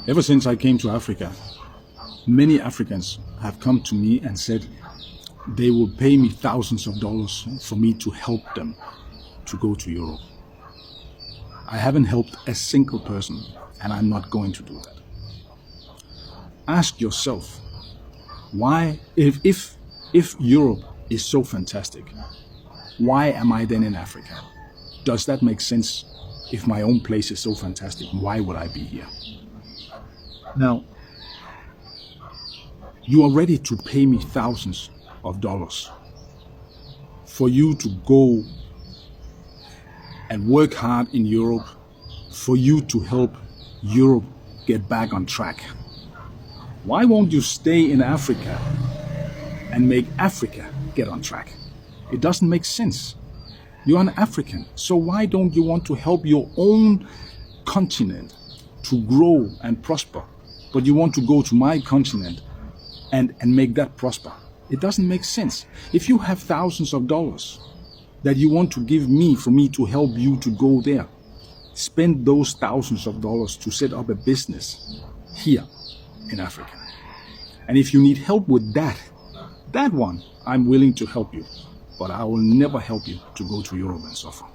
Ever since I came to Africa, many Africans have come to me and said they will pay me thousands of dollars for me to help them to go to Europe. I haven't helped a single person, and I'm not going to do that. Ask yourself, why, if Europe is so fantastic, why am I then in Africa? Does that make sense? If my own place is so fantastic, why would I be here? Now, you are ready to pay me thousands of dollars for you to go and work hard in Europe, for you to help Europe get back on track. Why won't you stay in Africa and make Africa get on track? It doesn't make sense. You're an African, so why don't you want to help your own continent to grow and prosper? But you want to go to my continent and make that prosper. It doesn't make sense. If you have thousands of dollars that you want to give me for me to help you to go there, spend those thousands of dollars to set up a business here in Africa. And if you need help with that one, I'm willing to help you. But I will never help you to go to Europe and suffer.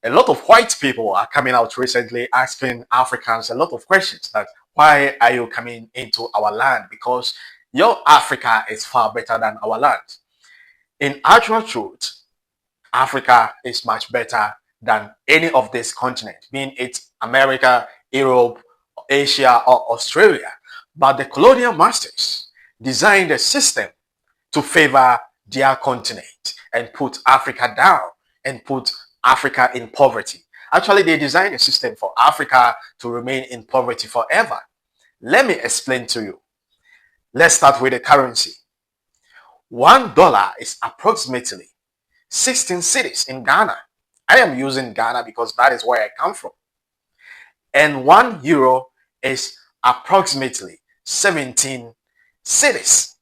A lot of white people are coming out recently asking Africans a lot of questions that why are you coming into our land? Because your Africa is far better than our land. In actual truth, Africa is much better than any of this continent, being it America, Europe, Asia, or Australia. But the colonial masters designed a system to favor their continent and put Africa down and put Africa in poverty. Actually, they designed a system for Africa to remain in poverty forever. Let me explain to you. Let's start with the currency. $1 is approximately 16 cities in Ghana. I am using Ghana because that is where I come from. And €1 is approximately 17 cities.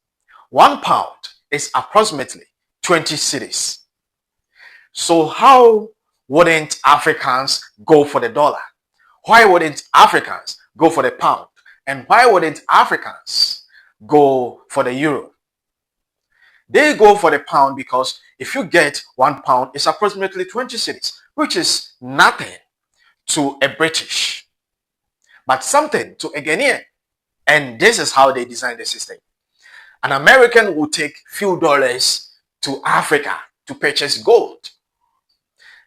£1 is approximately 20 cities. So how wouldn't Africans go for the dollar? Why wouldn't Africans go for the pound? And why wouldn't Africans go for the euro? They go for the pound because if you get £1, it's approximately 20 cities, which is nothing to a British, but something to a Ghanaian. And this is how they designed the system. An American will take few dollars to Africa to purchase gold.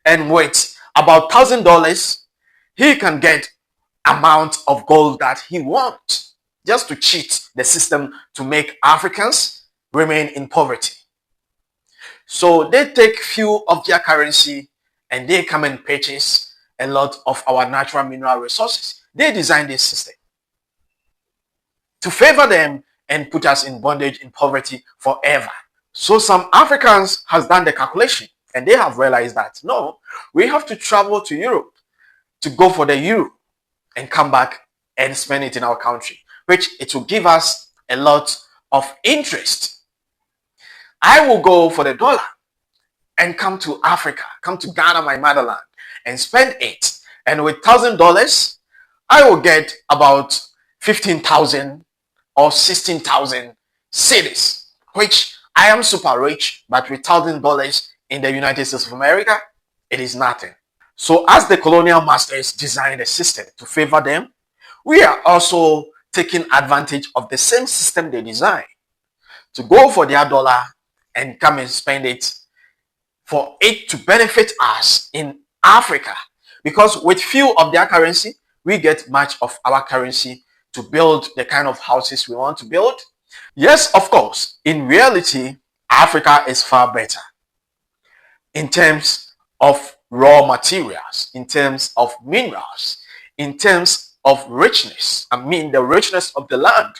And with about $1,000, he can get amount of gold that he wants, just to cheat the system to make Africans remain in poverty. So they take few of their currency and they come and purchase a lot of our natural mineral resources. They designed this system to favor them and put us in bondage, in poverty forever. So some Africans has done the calculation and they have realized that no, we have to travel to Europe to go for the euro and come back and spend it in our country, which it will give us a lot of interest. I will go for the dollar and come to Africa, come to Ghana, my motherland, and spend it. And with $1,000, I will get about 15,000 or 16,000 cities, which I am super rich, but with $1,000 in the United States of America, it is nothing. So as the colonial masters designed a system to favor them, we are also taking advantage of the same system they designed to go for their dollar and come and spend it for it to benefit us in Africa. Because with few of their currency, we get much of our currency to build the kind of houses we want to build. Yes, of course, in reality, Africa is far better in terms of raw materials, in terms of minerals, in terms of richness. I mean, the richness of the land.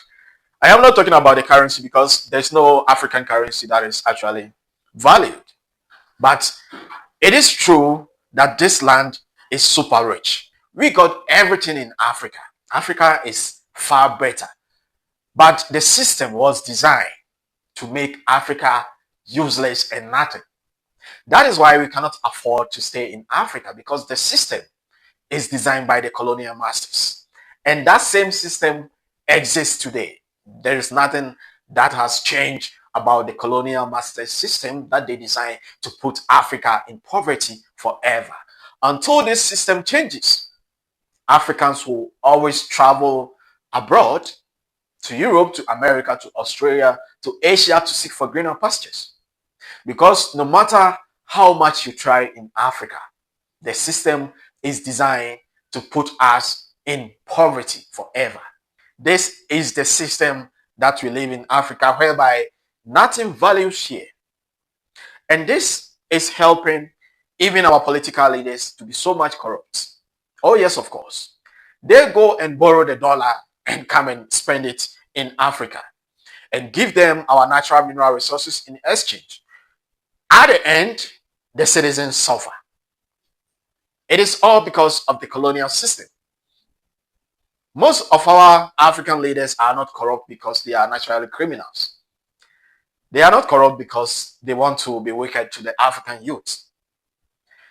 I am not talking about the currency because there's no African currency that is actually valued. But it is true that this land is super rich. We got everything in Africa. Africa is far better. But the system was designed to make Africa useless and nothing. That is why we cannot afford to stay in Africa, because the system is designed by the colonial masters. And that same system exists today. There is nothing that has changed about the colonial master system that they designed to put Africa in poverty forever. Until this system changes, Africans will always travel abroad to Europe, to America, to Australia, to Asia to seek for greener pastures. Because no matter how much you try in Africa, the system is designed to put us in poverty forever. This is the system that we live in Africa, whereby nothing values here. And this is helping even our political leaders to be so much corrupt. Oh, yes, of course. They go and borrow the dollar and come and spend it in Africa and give them our natural mineral resources in exchange. At the end, the citizens suffer. It is all because of the colonial system. Most of our African leaders are not corrupt because they are naturally criminals. They are not corrupt because they want to be wicked to the African youth.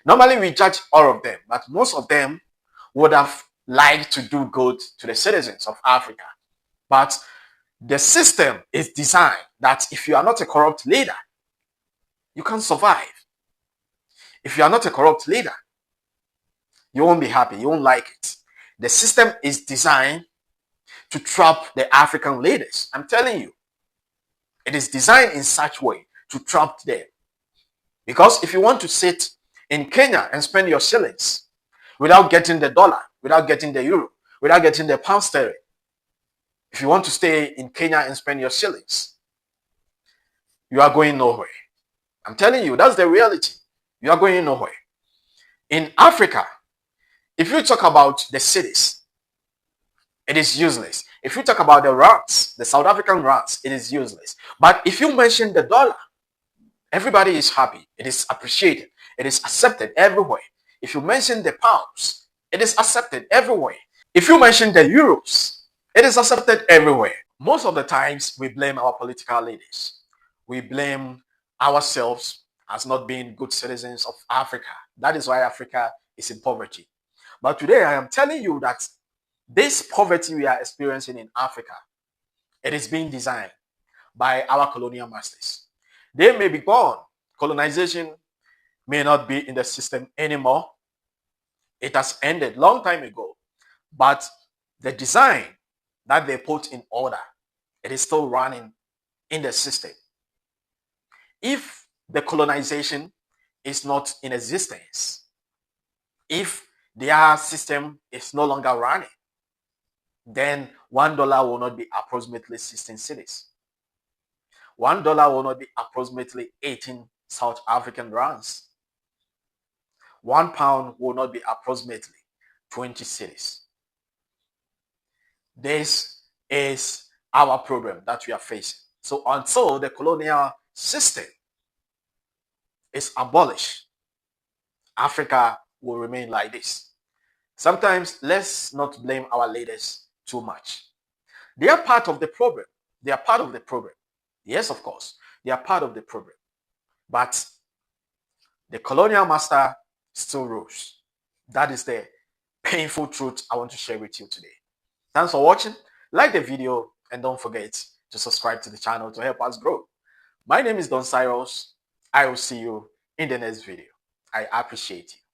Normally, we judge all of them, but most of them would have liked to do good to the citizens of Africa. But the system is designed that if you are not a corrupt leader, you can't survive. If you are not a corrupt leader, you won't be happy. You won't like it. The system is designed to trap the African leaders. I'm telling you, it is designed in such a way to trap them. Because if you want to sit in Kenya and spend your shillings without getting the dollar, without getting the euro, without getting the pound sterling, if you want to stay in Kenya and spend your shillings, you are going nowhere. I'm telling you, that's the reality. You are going nowhere. In Africa, if you talk about the cities, it is useless. If you talk about the rands, the South African rands, it is useless. But if you mention the dollar, everybody is happy. It is appreciated. It is accepted everywhere. If you mention the pounds, it is accepted everywhere. If you mention the euros, it is accepted everywhere. Most of the times, we blame our political leaders. We blame ourselves as not being good citizens of Africa. That is why Africa is in poverty. But today, I am telling you that this poverty we are experiencing in Africa, it is being designed by our colonial masters. They may be gone. Colonization may not be in the system anymore. It has ended long time ago. But the design that they put in order, it is still running in the system. If the colonization is not in existence, if their system is no longer running, then $1 will not be approximately 16 cities. $1 will not be approximately 18 South African rands. £1 will not be approximately 20 cities. This is our problem that we are facing. So until the colonial system is abolished, Africa will remain like this. Sometimes let's not blame our leaders too much. They are part of the problem. They are part of the problem. Yes, of course, they are part of the problem. But the colonial master still rules. That is the painful truth I want to share with you today. Thanks for watching. Like the video and don't forget to subscribe to the channel to help us grow. My name is Don Cyrus. I will see you in the next video. I appreciate you.